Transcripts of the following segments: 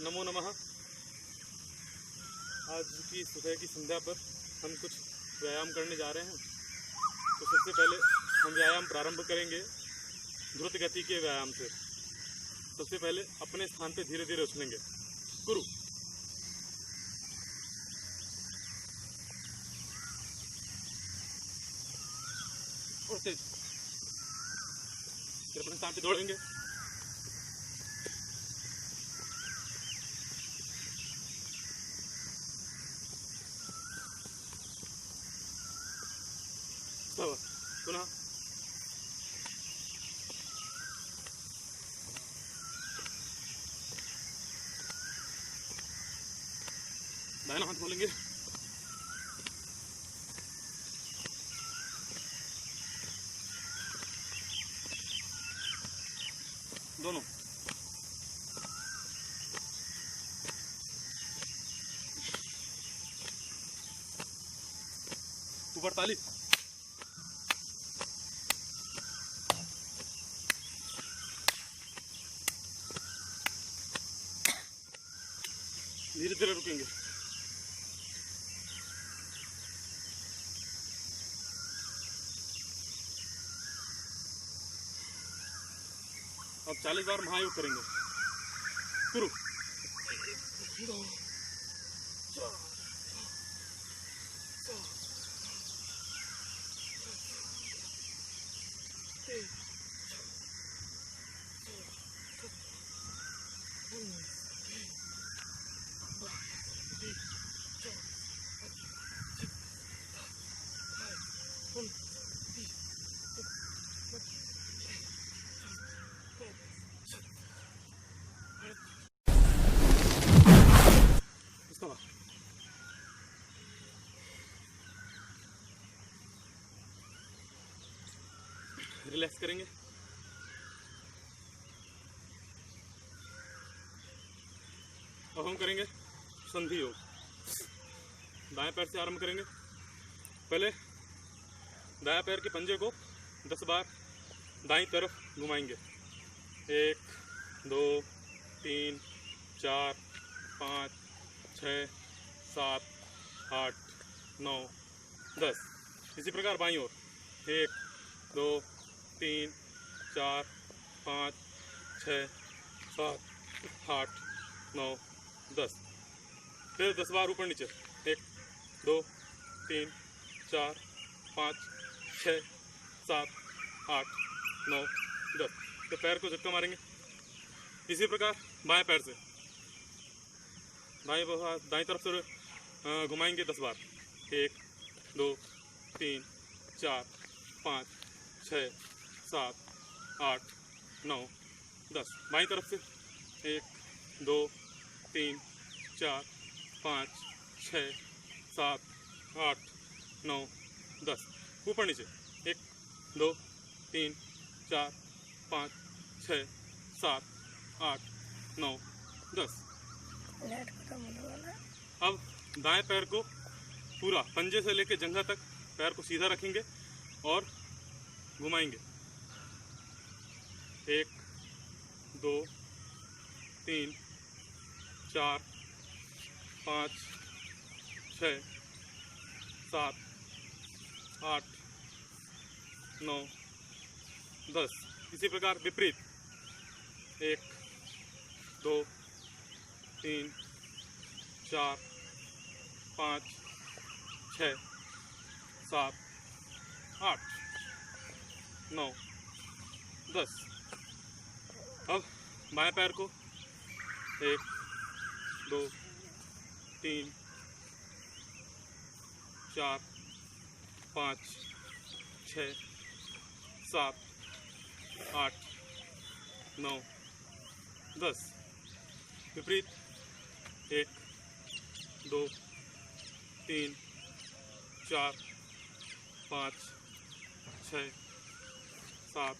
नमो नमः। आज की सुबह की संध्या पर हम कुछ व्यायाम करने जा रहे हैं। तो सबसे पहले हम व्यायाम प्रारंभ करेंगे द्रुत गति के व्यायाम से। सबसे पहले अपने स्थान पर धीरे धीरे उछलेंगे। शुरू। और तेज। फिर अपने स्थान पे दौड़ेंगे। पुनः दाहिना हाथ खोलेंगे। दोनों ऊपर 48। धीरे धीरे रुकेंगे। अब 40 बार महायोग करेंगे। शुरू। 2 4 रिलैक्स करेंगे। अब हम करेंगे संधि योग। दाएं पैर से आरंभ करेंगे। पहले दाएं पैर के पंजे को 10 बार दाईं तरफ घुमाएंगे। 1 2 3 4 5 6 7 8 9 10। इसी प्रकार बाईं ओर 1 2 3 4 5 6 7 8 9 10। फिर 10 बार ऊपर नीचे। 1 2 3 4 5 6 7 8 9 10। तो पैर को झटका मारेंगे। इसी प्रकार बाएं पैर से दाएं तरफ से घुमाएंगे 10 बार। 1 2 3 4 5 6 7 8 9 10। बाईं तरफ से 1 2 3 4 5 6 7 8 9 10। ऊपर नीचे 1 2 3 4 5 6 7 8 9 10। अब दाएं पैर को पूरा पंजे से लेकर जंघा तक पैर को सीधा रखेंगे और घुमाएंगे। 1 2 3 4 5 6 7 8 9 10। इसी प्रकार विपरीत 1 2 3 4 5 6 7 8 9 10। अब बाएं पैर को 1 2 3 4 5 6 7 8 9 10। विपरीत 1 2 3 4 5 6 7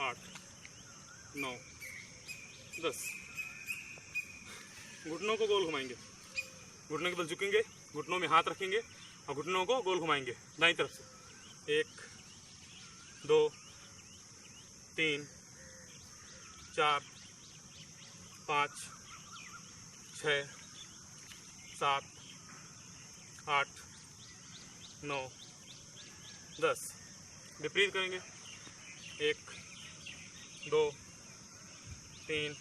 8 9 10। घुटनों को गोल घुमाएंगे। घुटनों के बल झुकेंगे, घुटनों में हाथ रखेंगे और घुटनों को गोल घुमाएंगे दाईं तरफ से। 1 2 3 4 5 6 7 8 9 10। विपरीत करेंगे। 1 2 3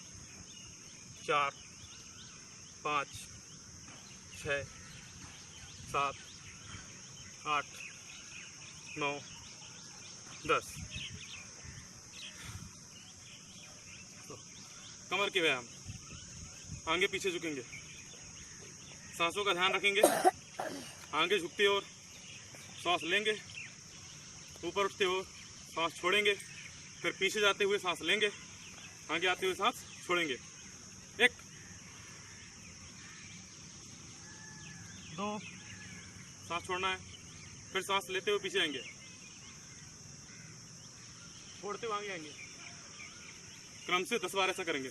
4 5 6 7 8 9 10। कमर के व्यायाम। आगे पीछे झुकेंगे, सांसों का ध्यान रखेंगे। आगे झुकते और सांस लेंगे, ऊपर उठते हुए सांस छोड़ेंगे, फिर पीछे जाते हुए सांस लेंगे, आगे आते हुए सांस छोड़ेंगे। 1 2 सांस छोड़ना है, फिर सांस लेते हुए पीछे आएंगे, छोड़ते हुए आगे आएंगे। क्रम से 10 बार ऐसा करेंगे।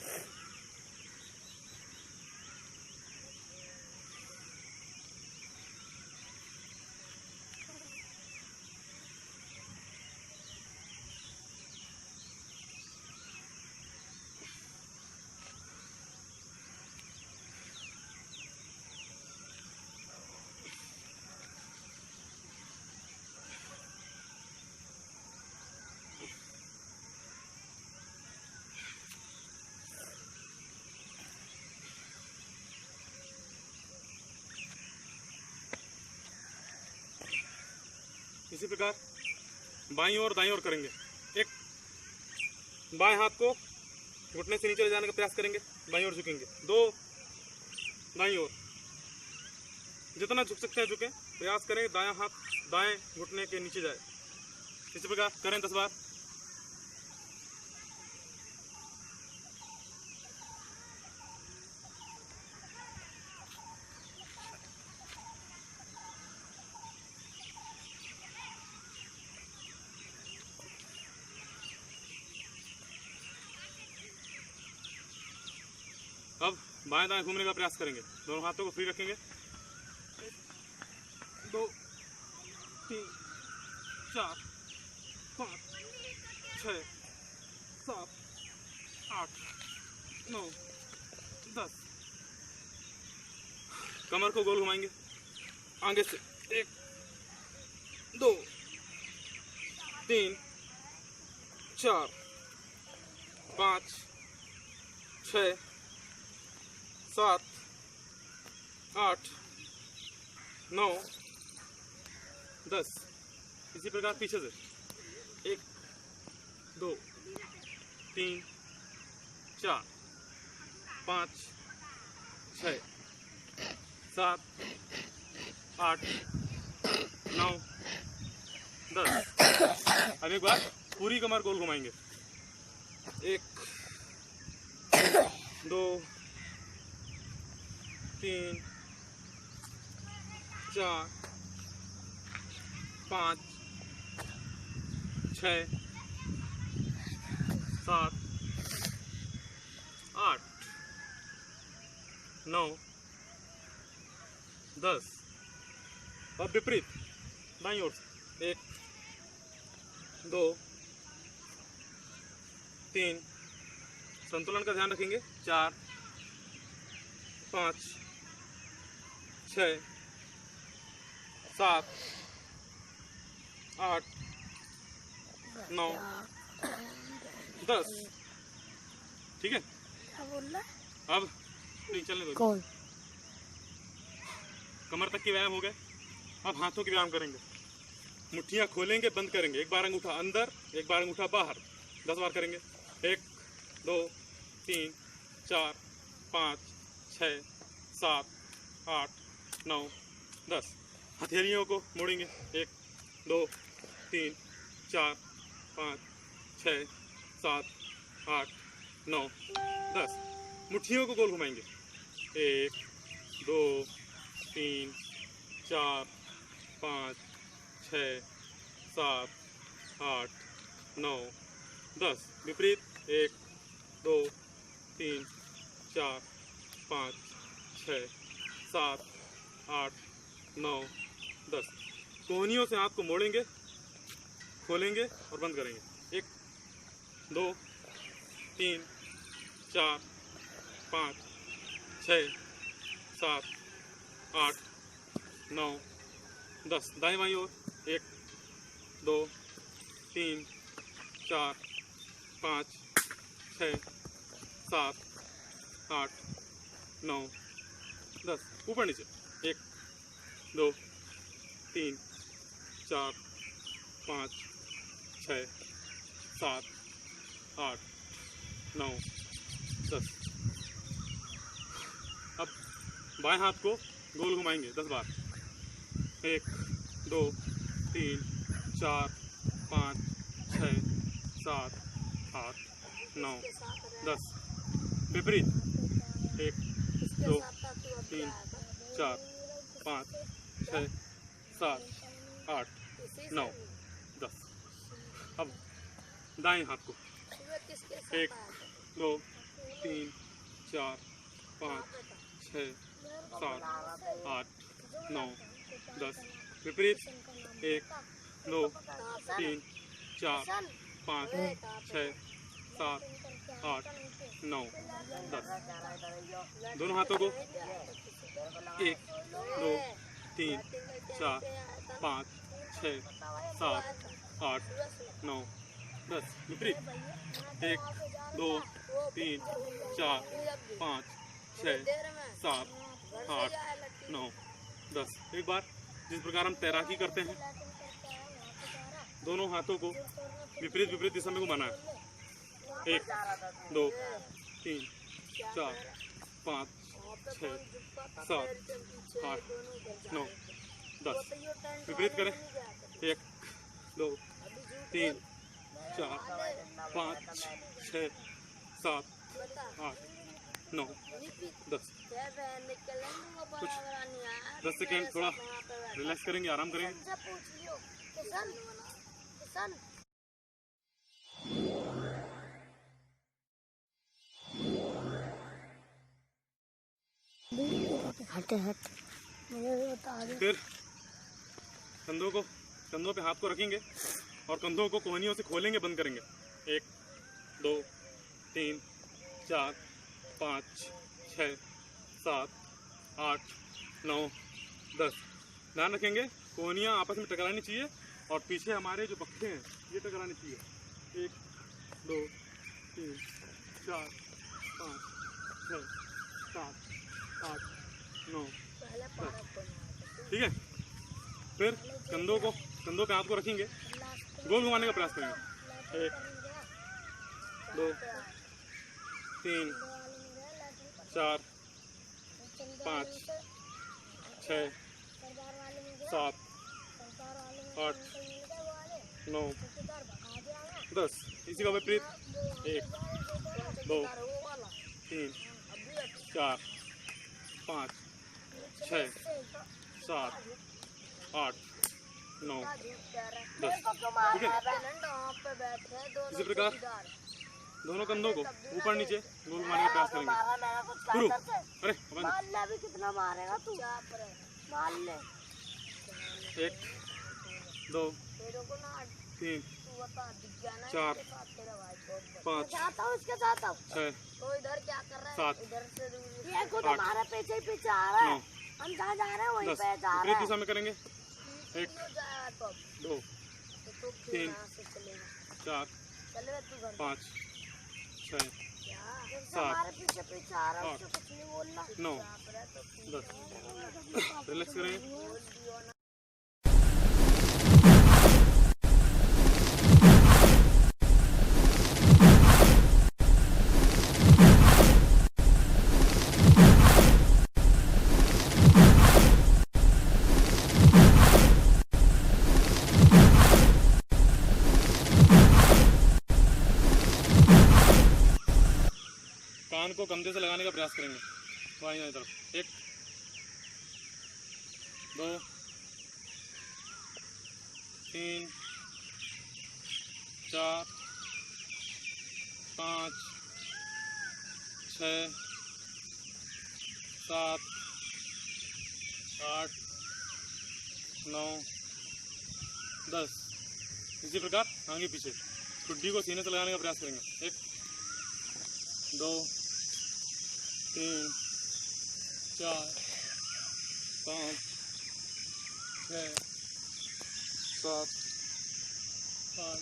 इसी प्रकार बाईं ओर दाईं ओर करेंगे। 1 बाएं हाथ को घुटने से नीचे ले जाने का प्रयास करेंगे, बाईं ओर झुकेंगे। 2 दाईं ओर, जितना झुक सकते हैं झुकें, प्रयास करें दायां हाथ दाएं घुटने के नीचे जाए। इसी प्रकार करें 10 बार। अब बाएं दाएं घूमने का प्रयास करेंगे, दोनों हाथों को फ्री रखेंगे। 2 3 4 5 6 7 8 9 10। कमर को गोल घुमाएंगे आगे से। 1 2 3 4 5 6 7 8 9 10। इसी प्रकार पीछे से। 1 2 3 4 5 6 7 8 9 10। अब एक बार पूरी कमर गोल घुमाएंगे। 1 2 3 4 5 6 7 8 9 10। और विपरीत दाईं ओर से। 1 2 3 संतुलन का ध्यान रखेंगे। 4 5 6 7 8 9 10। ठीक है, क्या बोल रहा है? अब नहीं चलने दो। कौन? कमर तक के व्यायाम हो गए। अब हाथों के व्यायाम करेंगे। मुट्ठियां खोलेंगे, बंद करेंगे। एक बार अंगूठा अंदर, एक बार अंगूठा बाहर। 10 बार करेंगे। 1 2 3 4 5 6 7 8 9 10। हथेलियों को मोड़ेंगे। 1 2 3 4 5 6 7 8 9 10। मुट्ठियों को गोल घुमाएंगे। 1 2 3 4 5 6 7 8 9 10। विपरीत। 1 2 3 4 5 6 7 8 9 10। कोहनियों से हाथ को मोड़ेंगे, खोलेंगे और बंद करेंगे। 1 2 3 4 5 6 7 8 9 10। दाएं बाएं ओर 1 2 3 4 5 6 7 8 9 10। ऊपर नीचे 1 2 3 4 5 6 7 8 9 10। अब बाएं हाथ को गोल घुमाएंगे 10 बार। 1 2 3 4 5 6 7 8 9 10। विपरीत 1 2 3 4 5 6 7 8 9 10। अब दाएं हाथ को 1 2 3 4 5 6 7 8 9 10। विपरीत 1 2 3 4 5 6 7 8 9 10। दोनों हाथों को 1 2 3 4 5 6 7 8 9 10। विपरीत 1 2 3 4 5 6 7 8 9 10। एक बार जिस प्रकार हम तैराकी करते हैं, दोनों हाथों को विपरीत विपरीत दिशा में घुमाना है। 1 2 3 4 5 6 7 8 9 10। विपरीत करें। 1 2 3 4 5 6 7 8 9 10। कुछ 10 सेकेंड थोड़ा रिलैक्स करेंगे, आराम करेंगे। फिर कंधों पे हाथ को रखेंगे और कंधों को कोहनियों से खोलेंगे, बंद करेंगे। 1 2 3 4 5 6 7 8 9 10। ध्यान रखेंगे कोहनियाँ आपस में टकरानी चाहिए और पीछे हमारे जो बक्खे हैं ये टकराने चाहिए। 1 2 3 4 5 6 7 8 9 10। ठीक है। फिर कंधों पे हाथ को रखेंगे, गोल घुमाने का प्रयास करेंगे। 1 2 3 4 5 6 7 8 9 10। इसी का विपरीत 1 2 3 4 5 6 7 8 9 10। ठीक है। इसी प्रकार दोनों कंधों को ऊपर नीचे गोल घुमाने का प्रयास करेंगे। शुरू। अरे भी कितना मारेगा तू? मार ले। 1 2 3 4 5 जाता हूँ उसके साथ। 6 तो इधर क्या कर रहा है? 7 इधर से ये खुद हमारे पीछे ही पीछे आ रहा है। 9 हम जहाँ जा रहे हैं वहीं 10। पे जा रहा विपरीत है। दिशा में करेंगे। 1 2 3 4 5 6 हमारे पीछे पीछे आ रहा है, 8 उससे कुछ नहीं बोलना। 9 10। रिलैक्स करेंगे। कान को कंधे से लगाने का प्रयास करेंगे। बाईं तरफ 1 2 3 4 5 6 7 8 9 10। इसी प्रकार आगे पीछे ठुड्डी को सीने से लगाने का प्रयास करेंगे। 1 2 3 4 5 6 7 8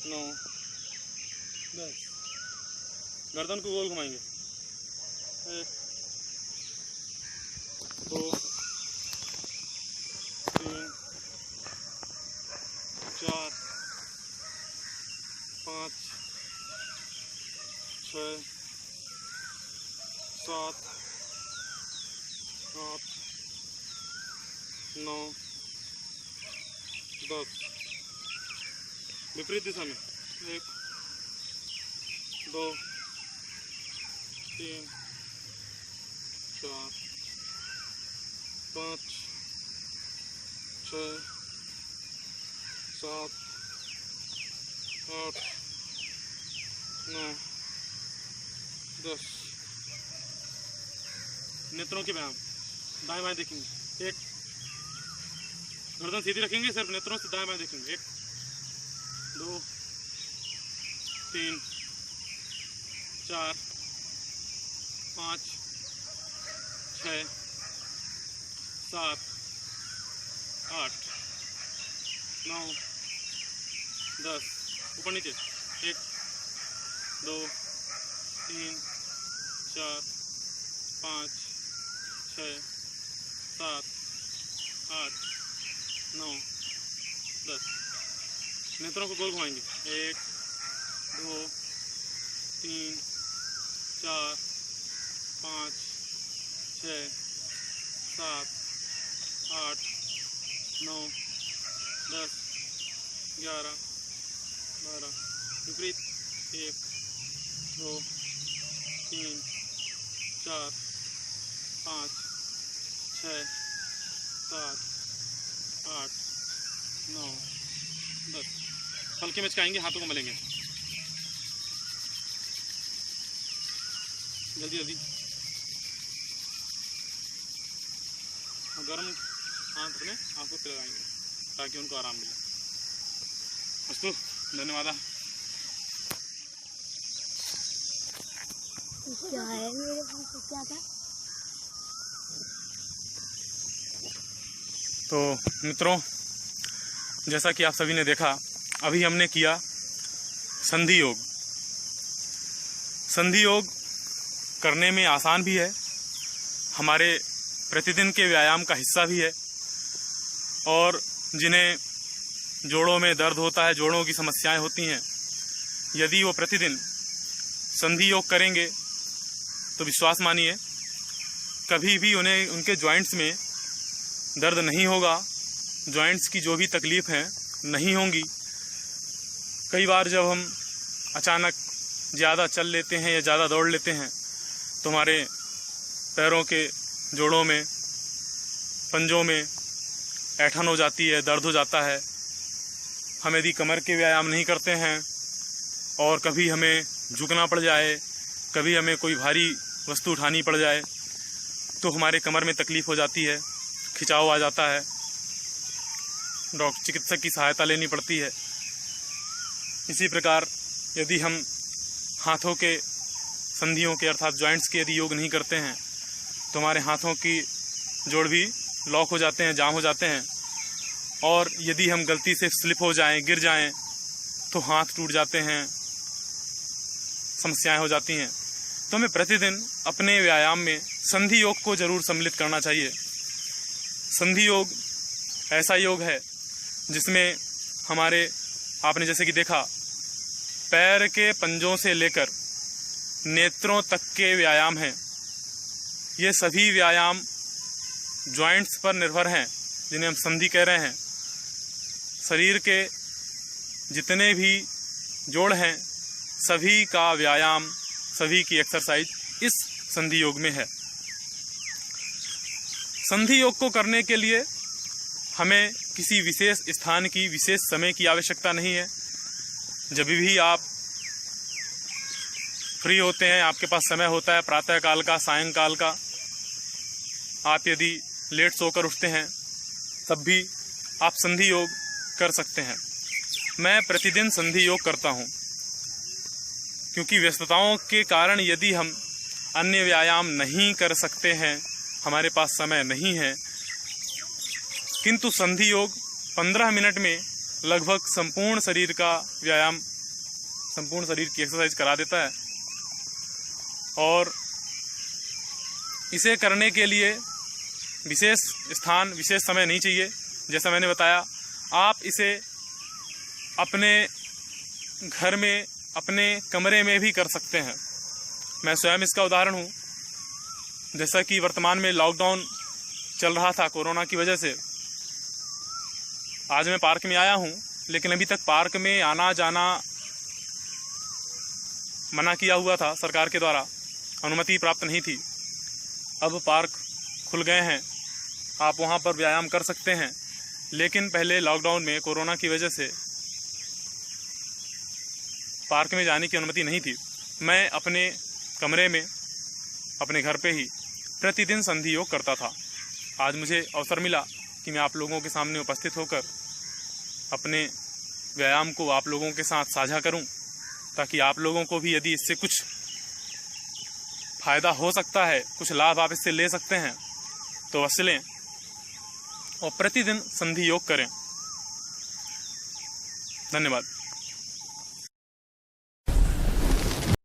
9 10। गर्दन को गोल घुमाएंगे। 1 2 3 4 5 6 7 8 9 10। विपरीत दिशा में 1 2 3 4 5 6 7 8 9 10। नेत्रों के व्यायाम। दाएं बाएं देखेंगे। 1 गर्दन सीधी रखेंगे, सिर्फ नेत्रों से दाएं बाएं देखेंगे। 1 2 3 4 5 6 7 8 9 10। ऊपर नीचे। 1 2 3 4 5 6 7 8 9 10। नेत्रों को गोल घुमाएंगे। 1 2 3 4 5 6 7 8 9 10 11 12। विपरीत। 1 2 3 4 5 6 7 8 9 10। हल्के में चकाएंगे, हाथों को मलेंगे। जल्दी जल्दी। गर्म हाथ अपने आंखों पे लगाएंगे ताकि उनको आराम मिले। अस्तु, धन्यवाद। क्या है मेरे पास? क्या था? तो मित्रों, जैसा कि आप सभी ने देखा, अभी हमने किया संधि योग। संधि योग करने में आसान भी है, हमारे प्रतिदिन के व्यायाम का हिस्सा भी है। और जिन्हें जोड़ों में दर्द होता है, जोड़ों की समस्याएं होती हैं, यदि वो प्रतिदिन संधि योग करेंगे तो विश्वास मानिए कभी भी उन्हें उनके जॉइंट्स में दर्द नहीं होगा, जॉइंट्स की जो भी तकलीफ है नहीं होंगी। कई बार जब हम अचानक ज़्यादा चल लेते हैं या ज़्यादा दौड़ लेते हैं तो हमारे पैरों के जोड़ों में, पंजों में ऐंठन हो जाती है, दर्द हो जाता है। हम यदि कमर के व्यायाम नहीं करते हैं और कभी हमें झुकना पड़ जाए, कभी हमें कोई भारी वस्तु उठानी पड़ जाए तो हमारे कमर में तकलीफ़ हो जाती है, खिंचाव आ जाता है, चिकित्सक की सहायता लेनी पड़ती है। इसी प्रकार यदि हम हाथों के संधियों के अर्थात जॉइंट्स के यदि योग नहीं करते हैं तो हमारे हाथों की जोड़ भी लॉक हो जाते हैं, जाम हो जाते हैं। और यदि हम गलती से स्लिप हो जाएं, गिर जाएं तो हाथ टूट जाते हैं, समस्याएं हो जाती हैं। तो हमें प्रतिदिन अपने व्यायाम में संधि योग को जरूर सम्मिलित करना चाहिए। संधि योग ऐसा योग है जिसमें हमारे, आपने जैसे कि देखा, पैर के पंजों से लेकर नेत्रों तक के व्यायाम हैं। ये सभी व्यायाम जॉइंट्स पर निर्भर हैं जिन्हें हम संधि कह रहे हैं। शरीर के जितने भी जोड़ हैं सभी का व्यायाम, सभी की एक्सरसाइज इस संधि योग में है। संधि योग को करने के लिए हमें किसी विशेष स्थान की, विशेष समय की आवश्यकता नहीं है। जब भी आप फ्री होते हैं, आपके पास समय होता है प्रातः काल का, सायंकाल का, आप यदि लेट सोकर उठते हैं तब भी आप संधि योग कर सकते हैं। मैं प्रतिदिन संधि योग करता हूं क्योंकि व्यस्तताओं के कारण यदि हम अन्य व्यायाम नहीं कर सकते हैं हमारे पास समय नहीं है, किंतु संधि योग 15 मिनट में लगभग संपूर्ण शरीर का व्यायाम, संपूर्ण शरीर की एक्सरसाइज करा देता है। और इसे करने के लिए विशेष स्थान, विशेष समय नहीं चाहिए। जैसा मैंने बताया, आप इसे अपने घर में, अपने कमरे में भी कर सकते हैं। मैं स्वयं इसका उदाहरण हूँ। जैसा कि वर्तमान में लॉकडाउन चल रहा था कोरोना की वजह से, आज मैं पार्क में आया हूँ, लेकिन अभी तक पार्क में आना जाना मना किया हुआ था सरकार के द्वारा, अनुमति प्राप्त नहीं थी। अब पार्क खुल गए हैं, आप वहाँ पर व्यायाम कर सकते हैं। लेकिन पहले लॉकडाउन में कोरोना की वजह से पार्क में जाने की अनुमति नहीं थी। मैं अपने कमरे में, अपने घर पे ही प्रतिदिन संधि योग करता था। आज मुझे अवसर मिला कि मैं आप लोगों के सामने उपस्थित होकर अपने व्यायाम को आप लोगों के साथ साझा करूं, ताकि आप लोगों को भी यदि इससे कुछ फ़ायदा हो सकता है, कुछ लाभ आप इससे ले सकते हैं, तो अवश्य लें और प्रतिदिन संधि योग करें। धन्यवाद।